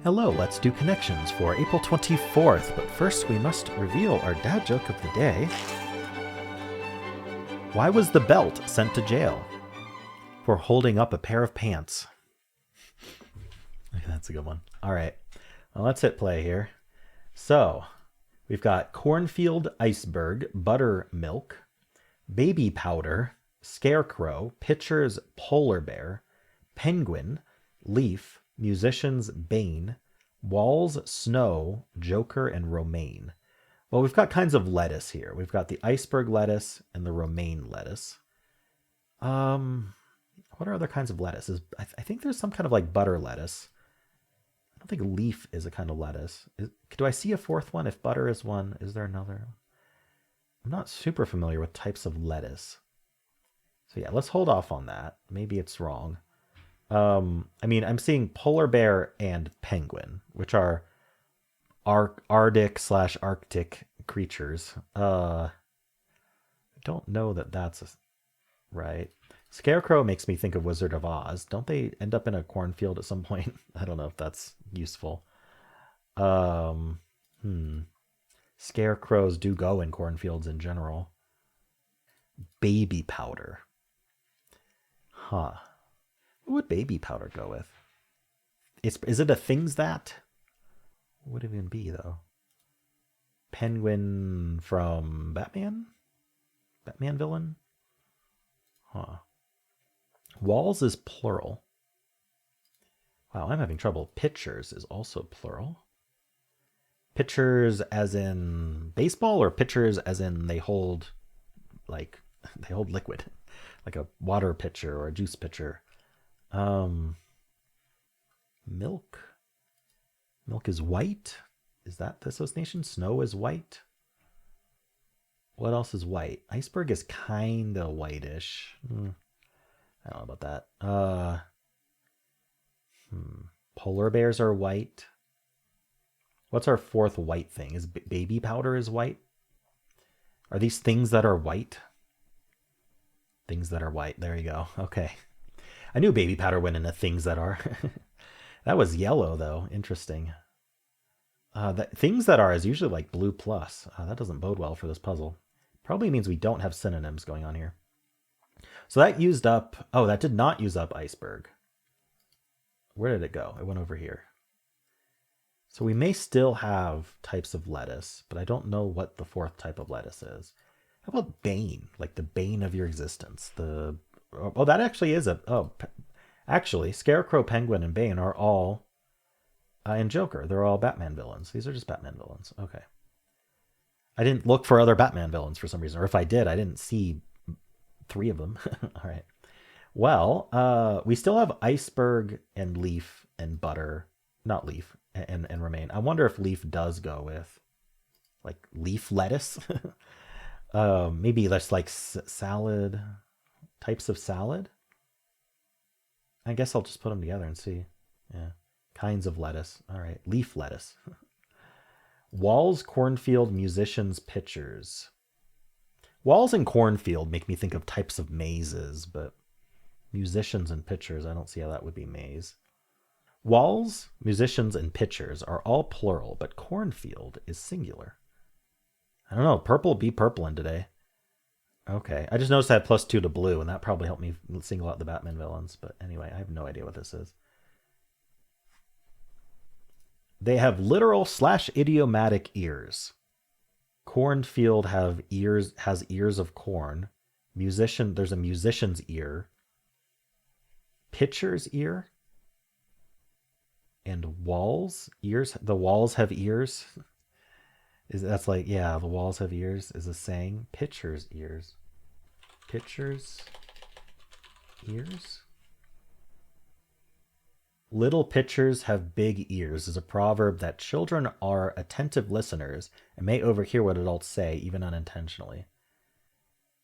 Hello, let's do connections for April 24th, but first we must reveal our dad joke of the day. Why was the belt sent to jail? For holding up a pair of pants. That's a good one. All right, well, let's hit play here. So, we've got cornfield iceberg, buttermilk, baby powder, scarecrow, pitcher's polar bear, penguin, leaf, musician's bane, walls, snow, joker, and romaine. Well, we've got kinds of lettuce here. We've got the iceberg lettuce and the romaine lettuce. What are other kinds of lettuces? I think there's some kind of like butter lettuce. I don't think leaf is a kind of lettuce. Do I see a fourth one? If butter is one, is there another? I'm not super familiar with types of lettuce. So yeah, let's hold off on that. Maybe it's wrong. I mean, I'm seeing polar bear and penguin, which are Arctic/Arctic creatures. I don't know that that's right. Scarecrow makes me think of Wizard of Oz. Don't they end up in a cornfield at some point? I don't know if that's useful. Scarecrows do go in cornfields in general. Baby powder. Huh. What would baby powder go with? Is it a things that? What would it even be, though? Penguin from Batman? Batman villain? Huh. Walls is plural. Wow, I'm having trouble. Pitchers is also plural. Pitchers as in baseball, or pitchers as in they hold liquid, like a water pitcher or a juice pitcher. Milk. Milk is white. Is that the association? Snow is white. What else is white? Iceberg is kind of whitish. I don't know about that. Polar bears are white. What's our fourth white thing? Is baby powder is white? Are these things that are white? Things that are white. There you go. Okay. I knew baby powder went into things that are. That was yellow, though. Interesting. Things that are is usually like blue plus. That doesn't bode well for this puzzle. Probably means we don't have synonyms going on here. So that used up... Oh, that did not use up iceberg. Where did it go? It went over here. So we may still have types of lettuce, but I don't know what the fourth type of lettuce is. How about bane? Like the bane of your existence. Oh, that actually is actually, Scarecrow, Penguin, and Bane are all and Joker. They're all Batman villains. These are just Batman villains. Okay. I didn't look for other Batman villains for some reason, or if I did, I didn't see 3 of them. All right. Well, we still have iceberg and leaf and butter, not leaf and romaine. I wonder if leaf does go with like leaf lettuce. Maybe that's like salad. Types of salad? I guess I'll just put them together and see. Yeah. Kinds of lettuce. All right. Leaf lettuce. Walls, cornfield, musicians, pitchers. Walls and cornfield make me think of types of mazes, but musicians and pitchers, I don't see how that would be maze. Walls, musicians, and pitchers are all plural, but cornfield is singular. I don't know. Purple be purpling today. Okay, I just noticed I had +2 to blue, and that probably helped me single out the Batman villains. But anyway, I have no idea what this is. They have literal/idiomatic ears. Cornfield has ears of corn. There's a musician's ear. Pitcher's ear. And walls, ears. The walls have ears. That's like, yeah, the walls have ears is a saying. Pitcher's ears. Pitcher's ears? Little pitchers have big ears is a proverb that children are attentive listeners and may overhear what adults say, even unintentionally.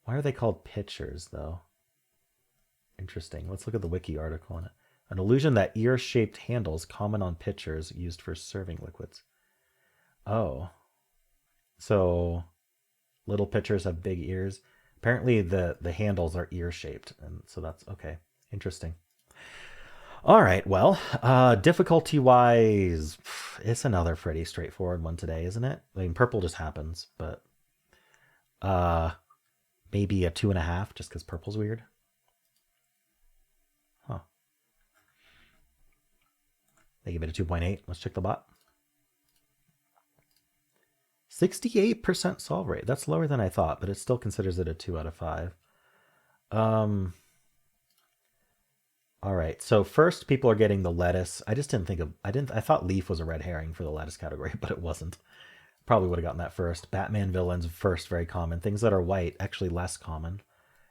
Why are they called pitchers, though? Interesting. Let's look at the wiki article on it. An illusion that ear-shaped handles common on pitchers used for serving liquids. Oh. So little pitchers have big ears. Apparently the handles are ear shaped, and so that's okay. Interesting. All right, well, difficulty-wise, it's another pretty straightforward one today, isn't it? I mean, purple just happens, but uh, maybe a 2.5 just because purple's weird. Huh. They give it a 2.8. Let's check the bot. 68% solve rate. That's lower than I thought, but it still considers it a 2 out of 5. All right. So first, people are getting the lettuce. I just didn't think of. I thought leaf was a red herring for the lettuce category, but it wasn't. Probably would have gotten that first. Batman villains first, very common. Things that are white actually less common,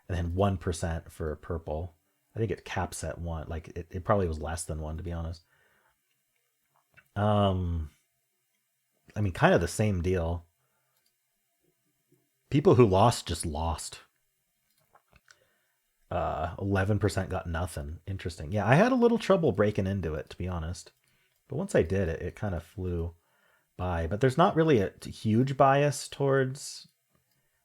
and then 1% for purple. I think it caps at 1. Like it probably was less than 1 to be honest. I mean, kind of the same deal. People who lost just lost. 11% got nothing. Interesting. Yeah, I had a little trouble breaking into it, to be honest. But once I did it, it kind of flew by. But there's not really a huge bias towards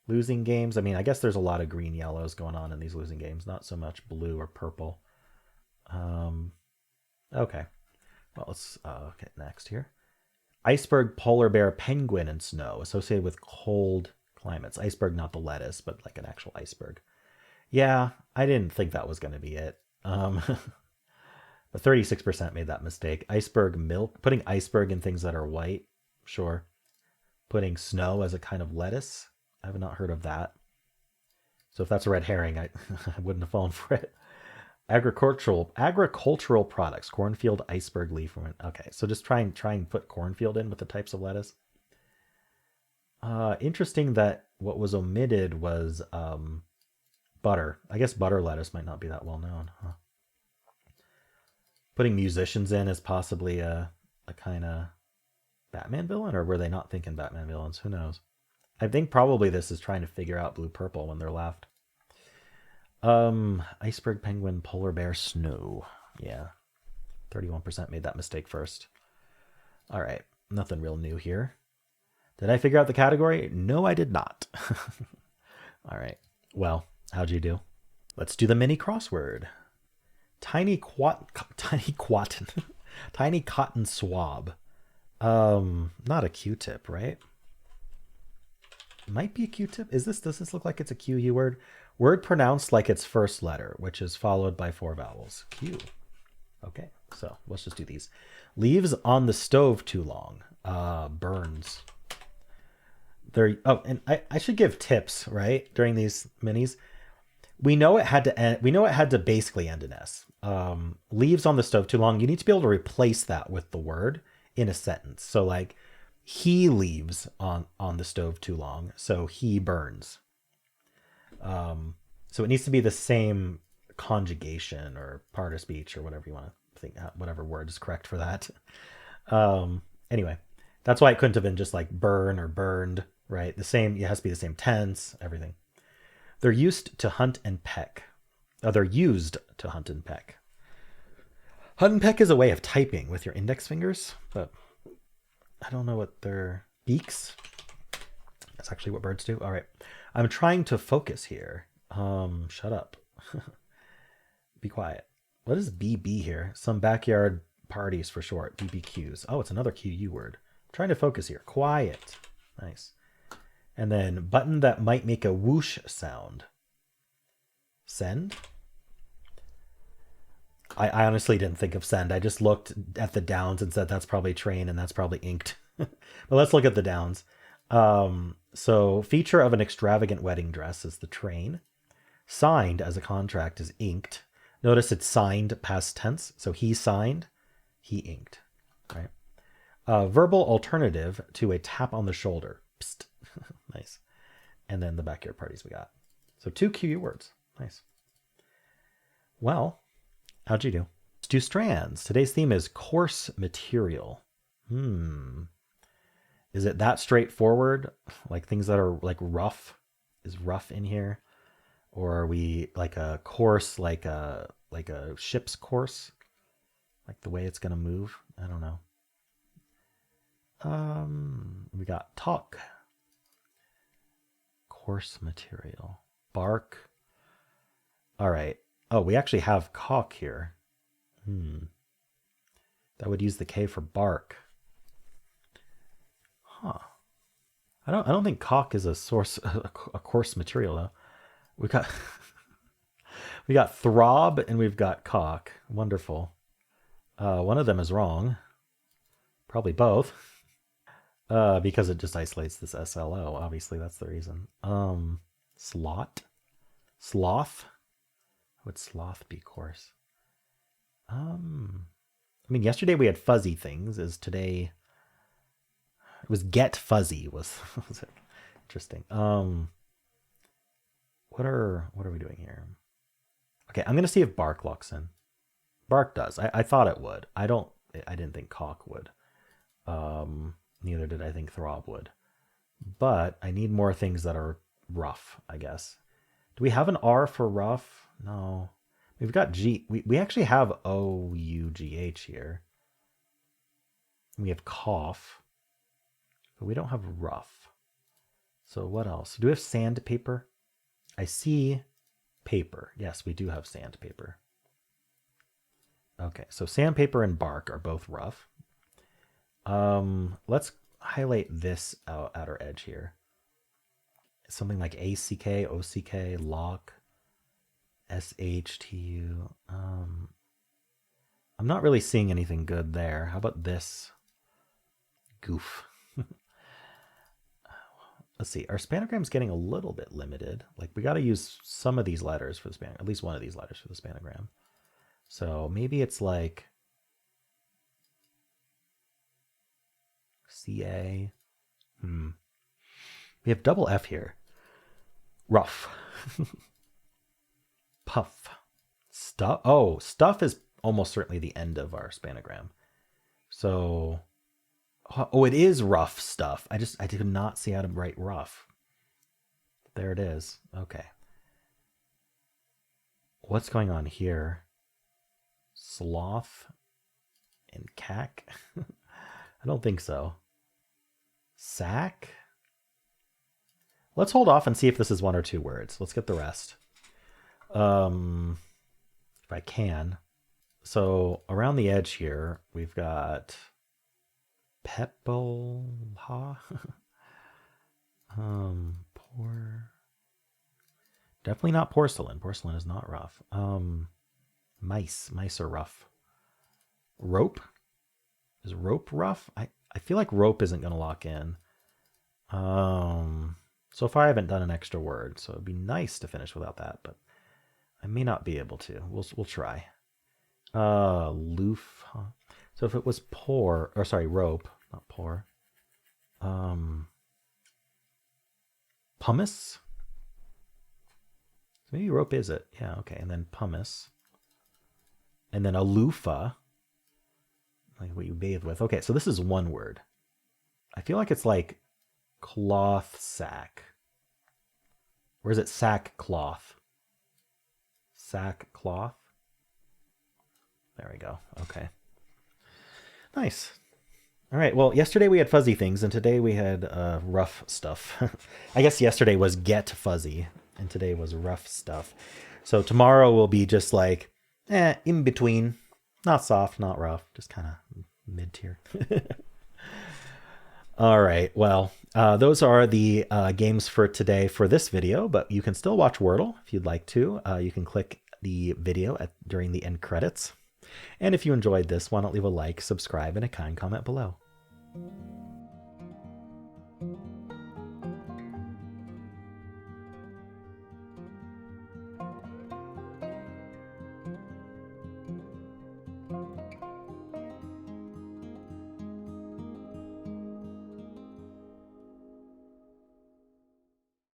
losing games. I mean, I guess there's a lot of green yellows going on in these losing games, not so much blue or purple. Okay. Well, let's get next here. Iceberg, polar bear, penguin, and snow associated with cold climates. Iceberg, not the lettuce, but like an actual iceberg. Yeah, I didn't think that was going to be it. But 36% made that mistake. Iceberg milk, putting iceberg in things that are white, sure. Putting snow as a kind of lettuce, I have not heard of that. So if that's a red herring, I wouldn't have fallen for it. Agricultural products, cornfield, iceberg leaf. Okay, so just try and put cornfield in with the types of lettuce. Interesting that what was omitted was butter. I guess butter lettuce might not be that well known. Huh? Putting musicians in is possibly a kind of Batman villain, or were they not thinking Batman villains? Who knows? I think probably this is trying to figure out blue purple when they're left. Iceberg, penguin, polar bear, snow. Yeah. 31% made that mistake first. All right. Nothing real new here. Did I figure out the category? No, I did not. All right. Well, how'd you do? Let's do the mini crossword. Tiny cotton swab. Not a Q-tip, right? Might be a Q-tip. Does this look like it's a QU word? Word pronounced like its first letter, which is followed by 4 vowels. Q. Okay, so let's just do these. Leaves on the stove too long. Burns. And I should give tips, right? During these minis. We know it had to end. We know it had to basically end in S. Leaves on the stove too long. You need to be able to replace that with the word in a sentence. So like, he leaves on the stove too long, so he burns. So it needs to be the same conjugation or part of speech or whatever you want to think, whatever word is correct for that. Anyway, that's why it couldn't have been just like burn or burned, right? The same, it has to be the same tense, everything. They're used to hunt and peck. They're used to hunt and peck. Hunt and peck is a way of typing with your index fingers, but I don't know what their beaks. That's actually what birds do. All right. I'm trying to focus here. Shut up. Be quiet. What is BB here? Some backyard parties for short. BBQs. Oh, it's another QU word. I'm trying to focus here. Quiet. Nice. And then button that might make a whoosh sound. Send. I honestly didn't think of send. I just looked at the downs and said that's probably train and that's probably inked. But let's look at the downs. So feature of an extravagant wedding dress is the train. Signed as a contract is inked. Notice it's signed past tense. So he signed, he inked. Right. Verbal alternative to a tap on the shoulder. Psst. Nice. And then the backyard parties we got. So 2 QU words. Nice. Well, how'd you do? Let's do strands. Today's theme is coarse material. Is it that straightforward? Like things that are like rough? Is rough in here? Or are we like a course, like a ship's course? Like the way it's gonna move? I don't know. We got talk. Coarse material. Bark. All right. Oh, we actually have caulk here. That would use the K for bark. Huh. I don't think caulk is a coarse material though. We got we got throb and we've got caulk. Wonderful. One of them is wrong. Probably both. Because it just isolates this SLO. Obviously, that's the reason. Slot. Sloth. Would sloth be coarse? I mean, yesterday we had fuzzy things. Is today? It was get fuzzy. Was it? Interesting. What are we doing here? Okay, I'm gonna see if bark locks in. Bark does. I thought it would. I didn't think caulk would. Neither did I think throb would. But I need more things that are rough, I guess. Do we have an R for rough? No. We've got G. We actually have O-U-G-H here. We have cough. But we don't have rough. So what else? Do we have sandpaper? I see paper. Yes, we do have sandpaper. Okay, so sandpaper and bark are both rough. Let's highlight this outer edge here. Something like ACK, OCK, lock, SHTU. I'm not really seeing anything good there. How about this? Goof. Let's see. Our spanogram's getting a little bit limited. Like we got to use some of these letters for the span, at least one of these letters for the spanogram. So maybe it's like CA. We have double F here. Rough. Puff. Stuff. Oh, stuff is almost certainly the end of our spanogram. So, oh, it is rough stuff. I did not see how to write rough. There it is. Okay. What's going on here? Sloth and cack? I don't think so. Sack? Let's hold off and see if this is one or two words. Let's get the rest. If I can. So around the edge here, we've got Petbolha. Poor. Definitely not porcelain. Porcelain is not rough. Mice. Mice are rough. Rope. Is rope rough? I feel like rope isn't going to lock in. So far I haven't done an extra word, so it'd be nice to finish without that, but I may not be able to. We'll try. Loof. Huh? So if it was pour, or sorry, rope, not pour. Pumice. So maybe rope is it? Yeah, okay. And then pumice. And then a loofah. Like what you bathe with. Okay, so this is one word. I feel like it's like cloth sack. Or is it sackcloth? Sackcloth? There we go. Okay. Nice. All right. Well, yesterday we had fuzzy things, and today we had rough stuff. I guess yesterday was get fuzzy, and today was rough stuff. So tomorrow will be just like, in between. Not soft, not rough. Just kind of mid-tier. All right. Well, those are the games for today for this video, but you can still watch Wordle if you'd like to. You can click the video during the end credits. And if you enjoyed this, why not leave a like, subscribe, and a kind comment below.